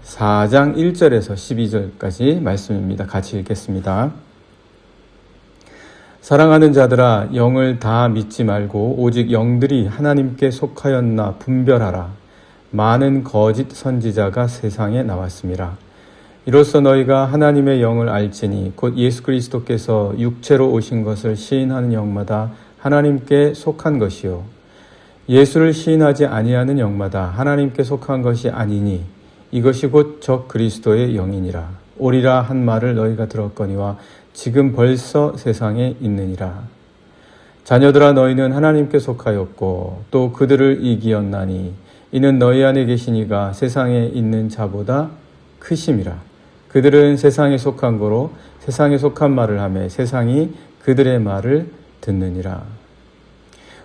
4장 1절에서 12절까지 말씀입니다. 같이 읽겠습니다. 사랑하는 자들아, 영을 다 믿지 말고 오직 영들이 하나님께 속하였나 분별하라. 많은 거짓 선지자가 세상에 나왔습니다. 이로써 너희가 하나님의 영을 알지니 곧 예수 그리스도께서 육체로 오신 것을 시인하는 영마다 하나님께 속한 것이요 예수를 시인하지 아니하는 영마다 하나님께 속한 것이 아니니 이것이 곧 적 그리스도의 영이니라. 오리라 한 말을 너희가 들었거니와 지금 벌써 세상에 있느니라. 자녀들아, 너희는 하나님께 속하였고 또 그들을 이기었나니 이는 너희 안에 계신 이가 세상에 있는 자보다 크심이라. 그들은 세상에 속한 거로 세상에 속한 말을 하며 세상이 그들의 말을 듣느니라.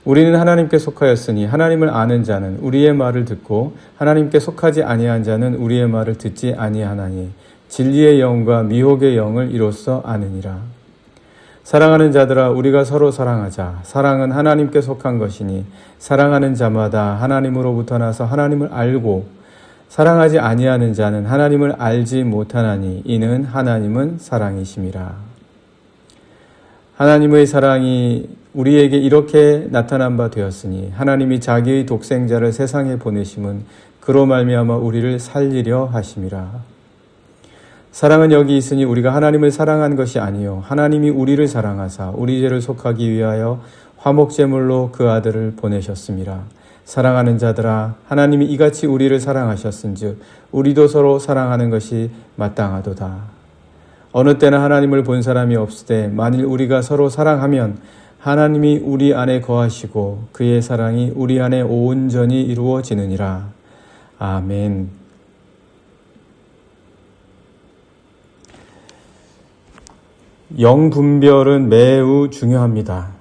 우리는 하나님께 속하였으니 하나님을 아는 자는 우리의 말을 듣고 하나님께 속하지 아니한 자는 우리의 말을 듣지 아니하나니 진리의 영과 미혹의 영을 이로써 아느니라. 사랑하는 자들아, 우리가 서로 사랑하자. 사랑은 하나님께 속한 것이니 사랑하는 자마다 하나님으로부터 나서 하나님을 알고 사랑하지 아니하는 자는 하나님을 알지 못하나니 이는 하나님은 사랑이심이라. 하나님의 사랑이 우리에게 이렇게 나타난 바 되었으니 하나님이 자기의 독생자를 세상에 보내심은 그로 말미암아 우리를 살리려 하심이라. 사랑은 여기 있으니 우리가 하나님을 사랑한 것이 아니요 하나님이 우리를 사랑하사 우리 죄를 속하기 위하여 화목제물로 그 아들을 보내셨음이라. 사랑하는 자들아, 하나님이 이같이 우리를 사랑하셨은즉 우리도 서로 사랑하는 것이 마땅하도다. 어느 때나 하나님을 본 사람이 없으되 만일 우리가 서로 사랑하면 하나님이 우리 안에 거하시고 그의 사랑이 우리 안에 온전히 이루어지느니라. 아멘. 영분별은 매우 중요합니다.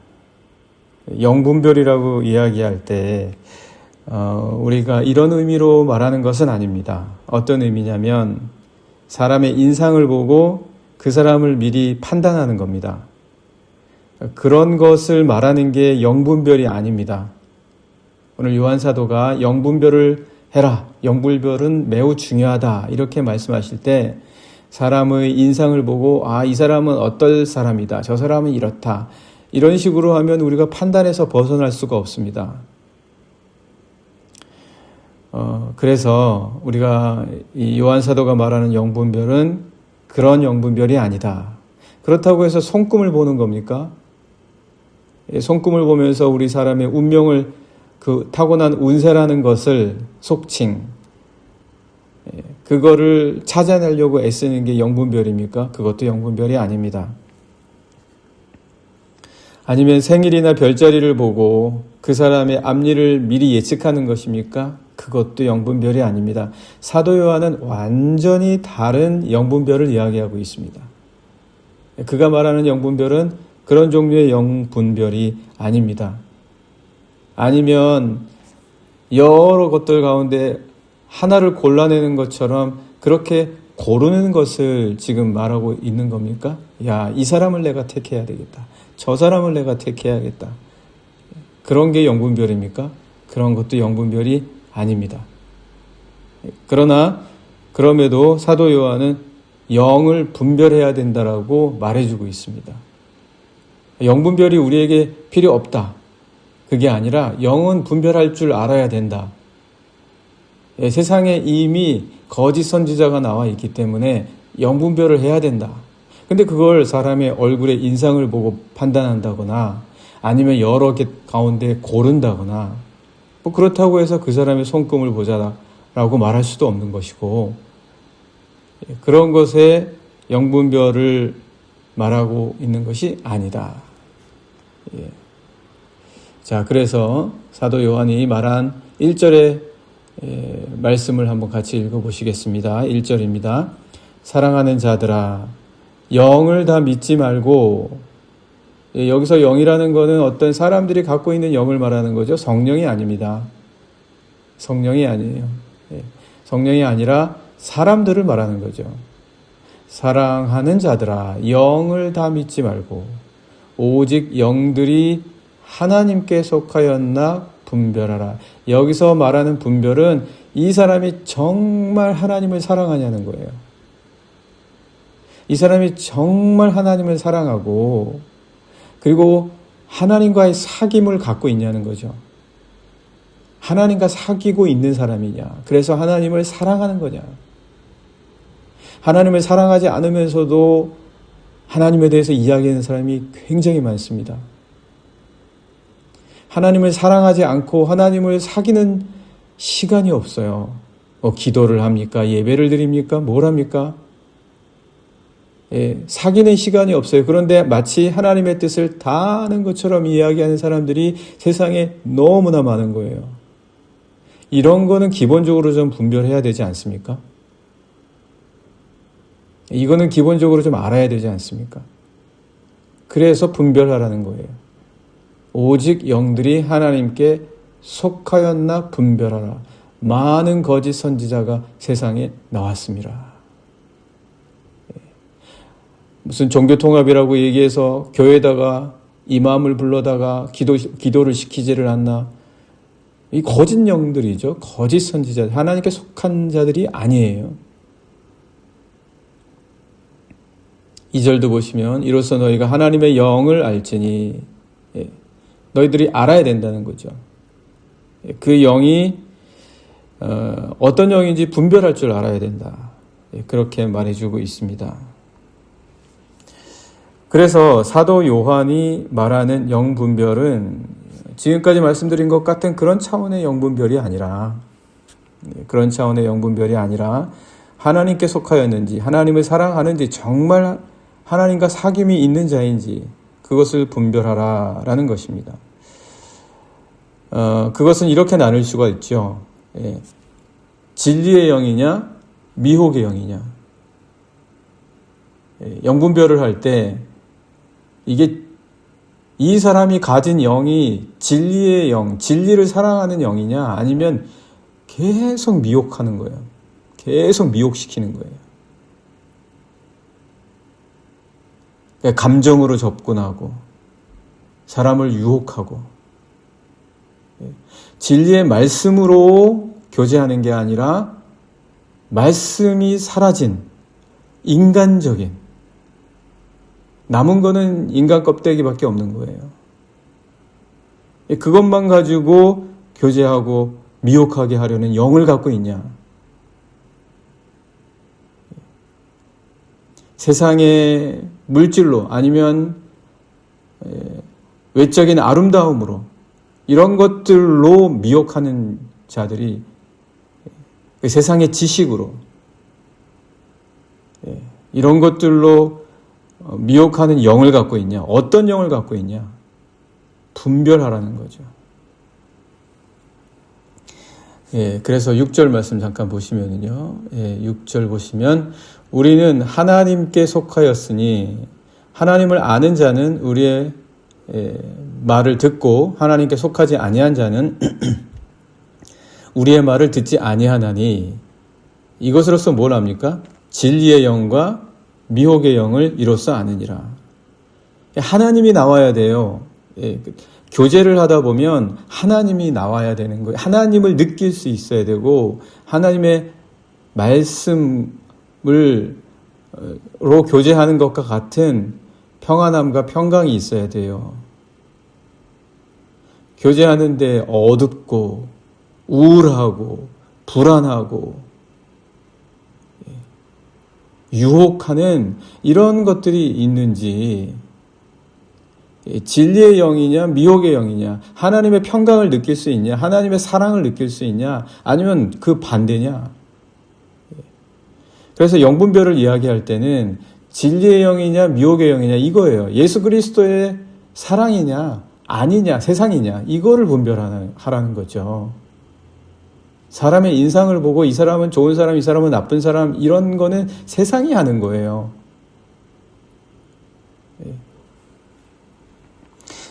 영분별이라고 이야기할 때 우리가 이런 의미로 말하는 것은 아닙니다. 어떤 의미냐면 사람의 인상을 보고 그 사람을 미리 판단하는 겁니다. 그런 것을 말하는 게 영분별이 아닙니다. 오늘 요한 사도가 영분별을 해라. 영분별은 매우 중요하다. 이렇게 말씀하실 때 사람의 인상을 보고 이 사람은 어떨 사람이다. 저 사람은 이렇다. 이런 식으로 하면 우리가 판단해서 벗어날 수가 없습니다. 그래서 우리가 이 요한 사도가 말하는 영분별은 그런 영분별이 아니다. 그렇다고 해서 손금을 보는 겁니까? 손금을 보면서 우리 사람의 운명을 그 타고난 운세라는 것을 속칭 그거를 찾아내려고 애쓰는 게 영분별입니까? 그것도 영분별이 아닙니다. 아니면 생일이나 별자리를 보고 그 사람의 앞일을 미리 예측하는 것입니까? 그것도 영분별이 아닙니다. 사도 요한은 완전히 다른 영분별을 이야기하고 있습니다. 그가 말하는 영분별은 그런 종류의 영분별이 아닙니다. 아니면 여러 것들 가운데 하나를 골라내는 것처럼 그렇게 고르는 것을 지금 말하고 있는 겁니까? 이 사람을 내가 택해야 되겠다. 저 사람을 내가 택해야겠다. 그런 게 영분별입니까? 그런 것도 영분별이 아닙니다. 그러나 그럼에도 사도 요한은 영을 분별해야 된다라고 말해주고 있습니다. 영분별이 우리에게 필요 없다. 그게 아니라 영은 분별할 줄 알아야 된다. 세상에 이미 거짓 선지자가 나와 있기 때문에 영분별을 해야 된다. 근데 그걸 사람의 얼굴의 인상을 보고 판단한다거나 아니면 여러 개 가운데 고른다거나 그렇다고 해서 그 사람의 손금을 보자라고 말할 수도 없는 것이고 그런 것에 영분별을 말하고 있는 것이 아니다. 자, 그래서 사도 요한이 말한 1절의 말씀을 한번 같이 읽어보시겠습니다. 1절입니다. 사랑하는 자들아, 영을 다 믿지 말고, 여기서 영이라는 것은 어떤 사람들이 갖고 있는 영을 말하는 거죠. 성령이 아닙니다. 성령이 아니에요. 성령이 아니라 사람들을 말하는 거죠. 사랑하는 자들아, 영을 다 믿지 말고 오직 영들이 하나님께 속하였나 분별하라. 여기서 말하는 분별은 이 사람이 정말 하나님을 사랑하냐는 거예요. 이 사람이 정말 하나님을 사랑하고 그리고 하나님과의 사귐을 갖고 있냐는 거죠. 하나님과 사귀고 있는 사람이냐. 그래서 하나님을 사랑하는 거냐. 하나님을 사랑하지 않으면서도 하나님에 대해서 이야기하는 사람이 굉장히 많습니다. 하나님을 사랑하지 않고 하나님을 사귀는 시간이 없어요. 기도를 합니까? 예배를 드립니까? 뭘 합니까? 사귀는 시간이 없어요. 그런데 마치 하나님의 뜻을 다 아는 것처럼 이야기하는 사람들이 세상에 너무나 많은 거예요. 이런 거는 기본적으로 좀 분별해야 되지 않습니까? 이거는 기본적으로 좀 알아야 되지 않습니까? 그래서 분별하라는 거예요. 오직 영들이 하나님께 속하였나 분별하라. 많은 거짓 선지자가 세상에 나왔습니다. 무슨 종교통합이라고 얘기해서 교회에다가 이마음을 불러다가 기도를 시키지를 않나. 이 거짓 영들이죠. 거짓 선지자. 하나님께 속한 자들이 아니에요. 2절도 보시면 이로써 너희가 하나님의 영을 알지니 너희들이 알아야 된다는 거죠. 그 영이 어떤 영인지 분별할 줄 알아야 된다. 그렇게 말해주고 있습니다. 그래서 사도 요한이 말하는 영분별은 지금까지 말씀드린 것 같은 그런 차원의 영분별이 아니라 하나님께 속하였는지 하나님을 사랑하는지 정말 하나님과 사귐이 있는 자인지 그것을 분별하라라는 것입니다. 그것은 이렇게 나눌 수가 있죠. 진리의 영이냐 미혹의 영이냐. 영분별을 할 때 이게 이 사람이 가진 영이 진리의 영, 진리를 사랑하는 영이냐 아니면 계속 미혹하는 거예요. 계속 미혹시키는 거예요. 감정으로 접근하고 사람을 유혹하고 진리의 말씀으로 교제하는 게 아니라 말씀이 사라진 인간적인 남은 거는 인간 껍데기밖에 없는 거예요. 그것만 가지고 교제하고 미혹하게 하려는 영을 갖고 있냐. 세상의 물질로 아니면 외적인 아름다움으로 이런 것들로 미혹하는 자들이 세상의 지식으로 이런 것들로 미혹하는 영을 갖고 있냐? 어떤 영을 갖고 있냐? 분별하라는 거죠. 그래서 6절 말씀 잠깐 보시면은요. 6절 보시면 우리는 하나님께 속하였으니 하나님을 아는 자는 우리의 말을 듣고 하나님께 속하지 아니한 자는 우리의 말을 듣지 아니하나니 이것으로서 뭘 합니까? 진리의 영과 미혹의 영을 이로써 아느니라. 하나님이 나와야 돼요. 교제를 하다 보면 하나님이 나와야 되는 거예요. 하나님을 느낄 수 있어야 되고 하나님의 말씀으로 교제하는 것과 같은 평안함과 평강이 있어야 돼요. 교제하는데 어둡고 우울하고 불안하고 유혹하는 이런 것들이 있는지 진리의 영이냐 미혹의 영이냐 하나님의 평강을 느낄 수 있냐 하나님의 사랑을 느낄 수 있냐 아니면 그 반대냐. 그래서 영분별을 이야기할 때는 진리의 영이냐 미혹의 영이냐 이거예요. 예수 그리스도의 사랑이냐 아니냐 세상이냐 이거를 분별하라는 거죠. 사람의 인상을 보고 이 사람은 좋은 사람, 이 사람은 나쁜 사람 이런 거는 세상이 하는 거예요.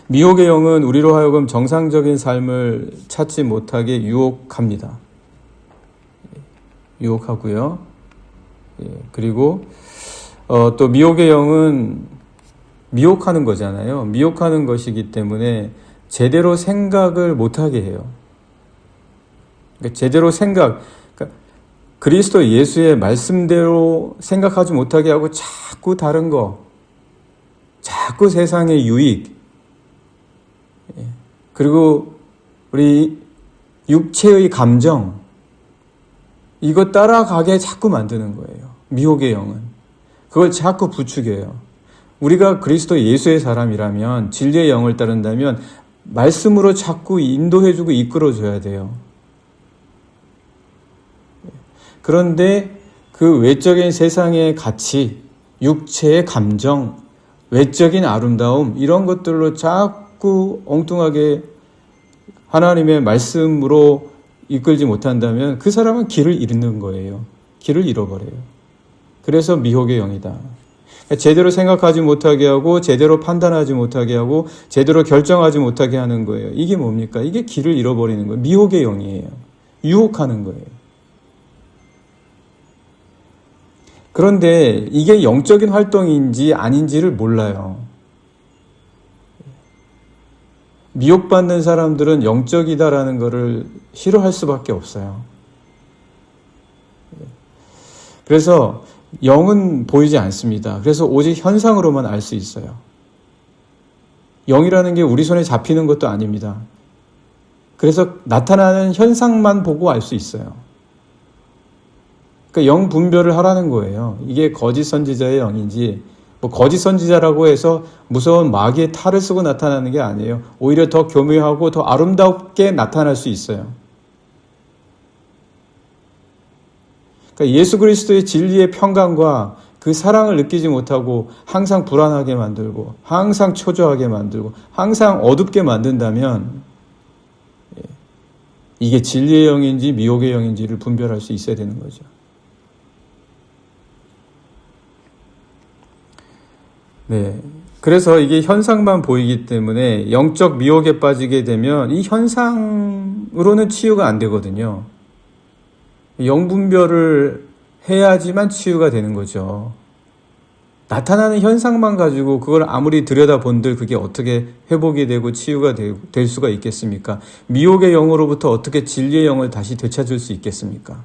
미혹의 영은 우리로 하여금 정상적인 삶을 찾지 못하게 유혹합니다. 유혹하고요. 그리고 또 미혹의 영은 미혹하는 거잖아요. 미혹하는 것이기 때문에 제대로 생각을 못하게 해요. 그러니까 제대로 그러니까 그리스도 예수의 말씀대로 생각하지 못하게 하고 자꾸 다른 거, 자꾸 세상의 유익, 그리고 우리 육체의 감정, 이거 따라가게 자꾸 만드는 거예요. 미혹의 영은. 그걸 자꾸 부추겨요. 우리가 그리스도 예수의 사람이라면, 진리의 영을 따른다면 말씀으로 자꾸 인도해주고 이끌어줘야 돼요. 그런데 그 외적인 세상의 가치, 육체의 감정, 외적인 아름다움, 이런 것들로 자꾸 엉뚱하게 하나님의 말씀으로 이끌지 못한다면 그 사람은 길을 잃는 거예요. 길을 잃어버려요. 그래서 미혹의 영이다. 제대로 생각하지 못하게 하고, 제대로 판단하지 못하게 하고, 제대로 결정하지 못하게 하는 거예요. 이게 뭡니까? 이게 길을 잃어버리는 거예요. 미혹의 영이에요. 유혹하는 거예요. 그런데 이게 영적인 활동인지 아닌지를 몰라요. 미혹받는 사람들은 영적이다라는 것을 싫어할 수밖에 없어요. 그래서 영은 보이지 않습니다. 그래서 오직 현상으로만 알 수 있어요. 영이라는 게 우리 손에 잡히는 것도 아닙니다. 그래서 나타나는 현상만 보고 알 수 있어요. 그러니까 영 분별을 하라는 거예요. 이게 거짓 선지자의 영인지, 뭐 거짓 선지자라고 해서 무서운 마귀의 탈을 쓰고 나타나는 게 아니에요. 오히려 더 교묘하고 더 아름답게 나타날 수 있어요. 그러니까 예수 그리스도의 진리의 평강과 그 사랑을 느끼지 못하고 항상 불안하게 만들고, 항상 초조하게 만들고, 항상 어둡게 만든다면 이게 진리의 영인지 미혹의 영인지를 분별할 수 있어야 되는 거죠. 네. 그래서 이게 현상만 보이기 때문에 영적 미혹에 빠지게 되면 이 현상으로는 치유가 안 되거든요. 영분별을 해야지만 치유가 되는 거죠. 나타나는 현상만 가지고 그걸 아무리 들여다본들 그게 어떻게 회복이 되고 치유가 될 수가 있겠습니까? 미혹의 영으로부터 어떻게 진리의 영을 다시 되찾을 수 있겠습니까?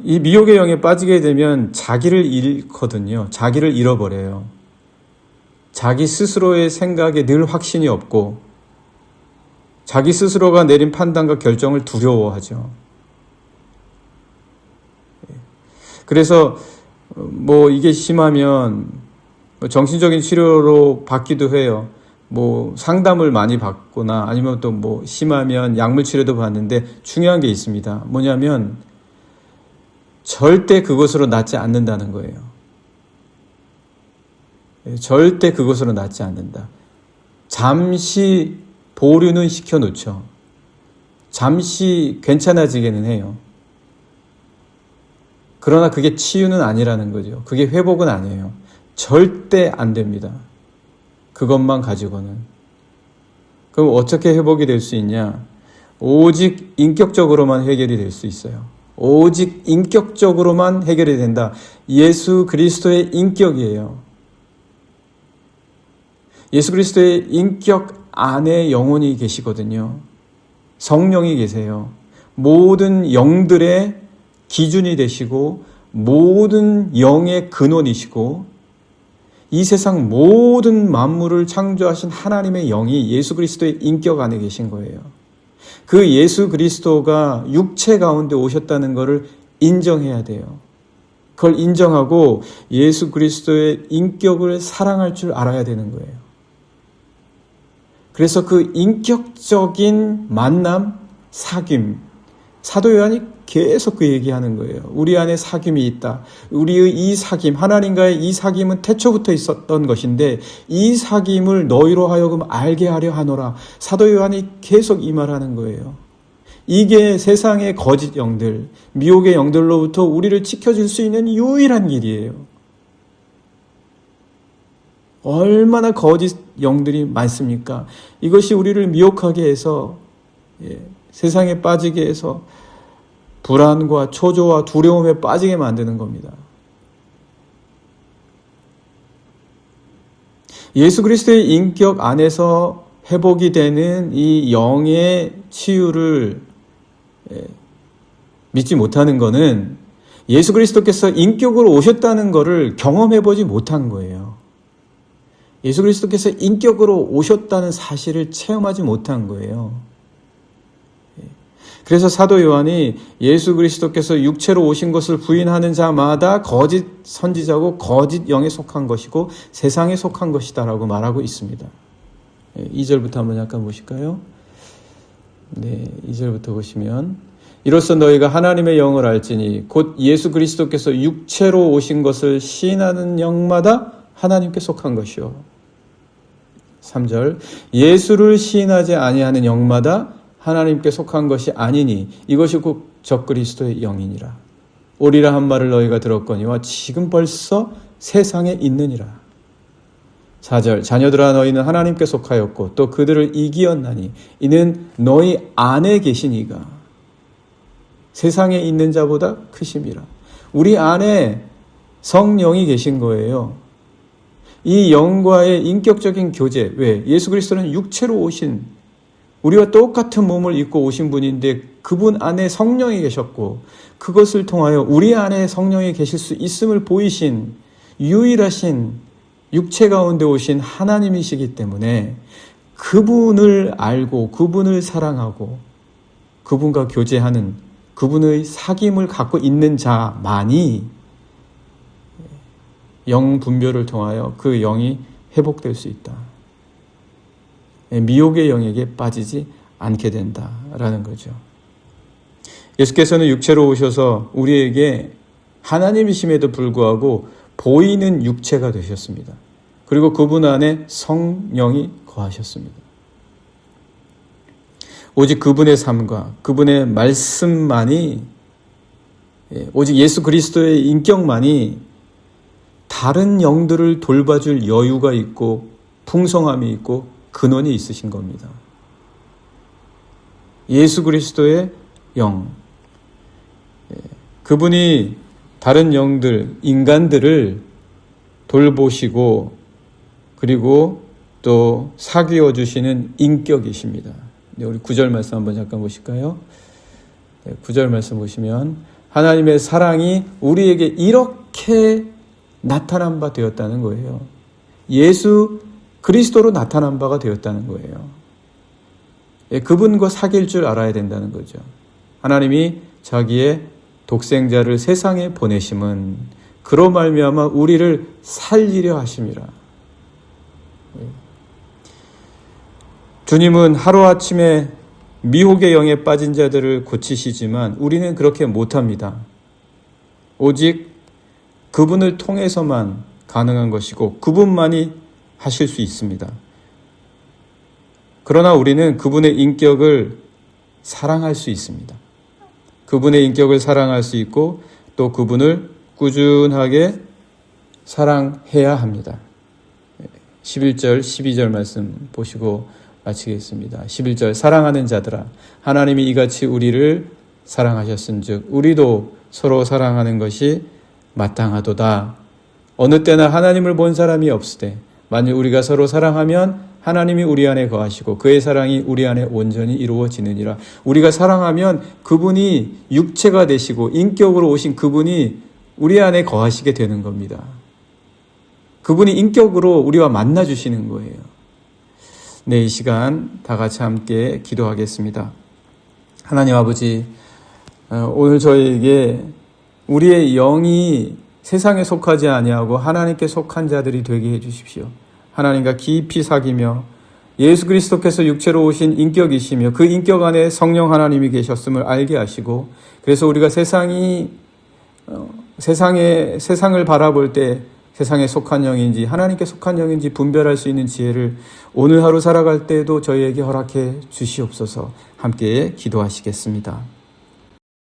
이 미혹의 영에 빠지게 되면 자기를 잃거든요. 자기를 잃어버려요. 자기 스스로의 생각에 늘 확신이 없고, 자기 스스로가 내린 판단과 결정을 두려워하죠. 그래서 뭐 이게 심하면 정신적인 치료로 받기도 해요. 뭐 상담을 많이 받거나 아니면 또 뭐 심하면 약물 치료도 받는데 중요한 게 있습니다. 뭐냐면 절대 그것으로 낫지 않는다는 거예요. 절대 그것으로 낫지 않는다. 잠시 보류는 시켜놓죠. 잠시 괜찮아지기는 해요. 그러나 그게 치유는 아니라는 거죠. 그게 회복은 아니에요. 절대 안 됩니다. 그것만 가지고는. 그럼 어떻게 회복이 될 수 있냐? 오직 인격적으로만 해결이 될 수 있어요. 오직 인격적으로만 해결이 된다. 예수 그리스도의 인격이에요. 예수 그리스도의 인격 안에 영혼이 계시거든요. 성령이 계세요. 모든 영들의 기준이 되시고 모든 영의 근원이시고 이 세상 모든 만물을 창조하신 하나님의 영이 예수 그리스도의 인격 안에 계신 거예요. 그 예수 그리스도가 육체 가운데 오셨다는 것을 인정해야 돼요. 그걸 인정하고 예수 그리스도의 인격을 사랑할 줄 알아야 되는 거예요. 그래서 그 인격적인 만남, 사귐, 사도 요한이 계속 그 얘기하는 거예요. 우리 안에 사귐이 있다. 우리의 이 사귐, 하나님과의 이 사귐은 태초부터 있었던 것인데 이 사귐을 너희로 하여금 알게 하려 하노라. 사도 요한이 계속 이 말하는 거예요. 이게 세상의 거짓 영들, 미혹의 영들로부터 우리를 지켜줄 수 있는 유일한 길이에요. 얼마나 거짓 영들이 많습니까? 이것이 우리를 미혹하게 해서 세상에 빠지게 해서 불안과 초조와 두려움에 빠지게 만드는 겁니다. 예수 그리스도의 인격 안에서 회복이 되는 이 영의 치유를 믿지 못하는 것은 예수 그리스도께서 인격으로 오셨다는 것을 경험해 보지 못한 거예요. 예수 그리스도께서 인격으로 오셨다는 사실을 체험하지 못한 거예요. 그래서 사도 요한이 예수 그리스도께서 육체로 오신 것을 부인하는 자마다 거짓 선지자고 거짓 영에 속한 것이고 세상에 속한 것이다라고 말하고 있습니다. 2절부터 한번 잠깐 보실까요? 네, 2절부터 보시면 이로써 너희가 하나님의 영을 알지니 곧 예수 그리스도께서 육체로 오신 것을 시인하는 영마다 하나님께 속한 것이요. 3절 예수를 시인하지 아니하는 영마다 하나님께 속한 것이 아니니 이것이 곧 적그리스도의 영이니라. 오리라 한 말을 너희가 들었거니와 지금 벌써 세상에 있느니라. 4절 자녀들아 너희는 하나님께 속하였고 또 그들을 이기었나니 이는 너희 안에 계신 이가 세상에 있는 자보다 크심이라. 우리 안에 성령이 계신 거예요. 이 영과의 인격적인 교제. 왜? 예수 그리스도는 육체로 오신 우리와 똑같은 몸을 입고 오신 분인데 그분 안에 성령이 계셨고 그것을 통하여 우리 안에 성령이 계실 수 있음을 보이신 유일하신 육체 가운데 오신 하나님이시기 때문에 그분을 알고 그분을 사랑하고 그분과 교제하는 그분의 사귐을 갖고 있는 자만이 영 분별을 통하여 그 영이 회복될 수 있다. 미혹의 영에게 빠지지 않게 된다라는 거죠. 예수께서는 육체로 오셔서 우리에게 하나님이심에도 불구하고 보이는 육체가 되셨습니다. 그리고 그분 안에 성령이 거하셨습니다. 오직 그분의 삶과 그분의 말씀만이 오직 예수 그리스도의 인격만이 다른 영들을 돌봐줄 여유가 있고 풍성함이 있고 근원이 있으신 겁니다. 예수 그리스도의 영, 그분이 다른 영들, 인간들을 돌보시고 그리고 또 사귀어 주시는 인격이십니다. 우리 9절 말씀 한번 잠깐 보실까요? 9절 말씀 보시면 하나님의 사랑이 우리에게 이렇게 나타난 바 되었다는 거예요. 예수 그리스도로 나타난 바가 되었다는 거예요. 그분과 사귈 줄 알아야 된다는 거죠. 하나님이 자기의 독생자를 세상에 보내심은 그로 말미암아 우리를 살리려 하심이라. 주님은 하루아침에 미혹의 영에 빠진 자들을 고치시지만 우리는 그렇게 못합니다. 오직 그분을 통해서만 가능한 것이고 그분만이 하실 수 있습니다. 그러나 우리는 그분의 인격을 사랑할 수 있습니다. 그분의 인격을 사랑할 수 있고 또 그분을 꾸준하게 사랑해야 합니다. 11절, 12절 말씀 보시고 마치겠습니다. 11절 사랑하는 자들아 하나님이 이같이 우리를 사랑하셨은즉 우리도 서로 사랑하는 것이 마땅하도다. 어느 때나 하나님을 본 사람이 없으되 만일 우리가 서로 사랑하면 하나님이 우리 안에 거하시고 그의 사랑이 우리 안에 온전히 이루어지느니라. 우리가 사랑하면 그분이 육체가 되시고 인격으로 오신 그분이 우리 안에 거하시게 되는 겁니다. 그분이 인격으로 우리와 만나 주시는 거예요. 네, 이 시간 다 같이 함께 기도하겠습니다. 하나님 아버지, 오늘 저희에게 우리의 영이 세상에 속하지 아니하고 하나님께 속한 자들이 되게 해주십시오. 하나님과 깊이 사귀며 예수 그리스도께서 육체로 오신 인격이시며 그 인격 안에 성령 하나님이 계셨음을 알게 하시고 그래서 우리가 세상을 바라볼 때 세상에 속한 영인지 하나님께 속한 영인지 분별할 수 있는 지혜를 오늘 하루 살아갈 때에도 저희에게 허락해 주시옵소서. 함께 기도하시겠습니다.